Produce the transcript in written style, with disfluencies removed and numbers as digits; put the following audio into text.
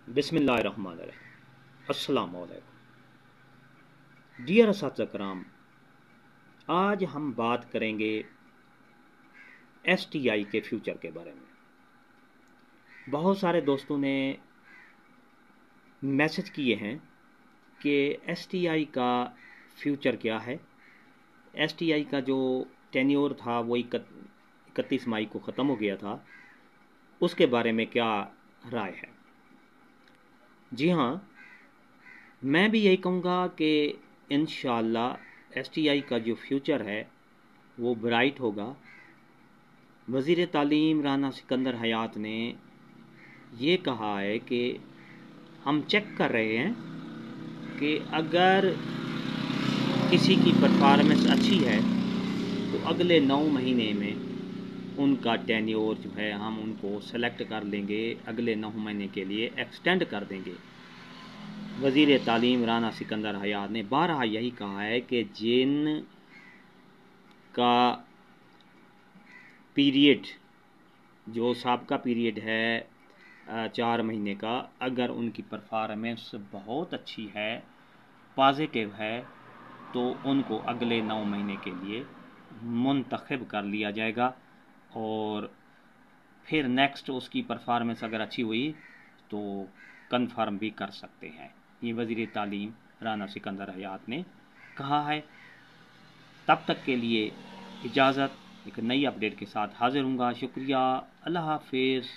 बिस्मिल्लाहिर्रहमानिर्रहीम। अस्सलाम वालेकुम डियर अस्हाब कराम। आज हम बात करेंगे STI के फ्यूचर के बारे में। बहुत सारे दोस्तों ने मैसेज किए हैं कि STI का फ्यूचर क्या है। STI का जो टेन्योर था वो 31 मई को ख़त्म हो गया था, उसके बारे में क्या राय है। जी हाँ, मैं भी यही कहूँगा कि इंशाअल्लाह STI का जो फ्यूचर है वो ब्राइट होगा। वज़ीर तालीम राना सिकंदर हयात ने ये कहा है कि हम चेक कर रहे हैं कि अगर किसी की परफॉर्मेंस अच्छी है तो अगले 9 महीने में उनका टेन्योर जो है हम उनको सेलेक्ट कर लेंगे, अगले 9 महीने के लिए एक्सटेंड कर देंगे। वज़ीर तालीम राना सिकंदर हयात ने बारहा यही कहा है कि जिन का पीरियड जो साबका पीरियड है 4 महीने का, अगर उनकी परफॉर्मेंस बहुत अच्छी है, पॉजिटिव है, तो उनको अगले 9 महीने के लिए मुंतखब कर लिया जाएगा और फिर नेक्स्ट उसकी परफॉर्मेंस अगर अच्छी हुई तो कन्फर्म भी कर सकते हैं। ये वज़ीर तालीम राना सिकंदर हयात ने कहा है। तब तक के लिए इजाज़त, एक नई अपडेट के साथ हाज़िर हूँगा। शुक्रिया, अल्लाह हाफ़िज़।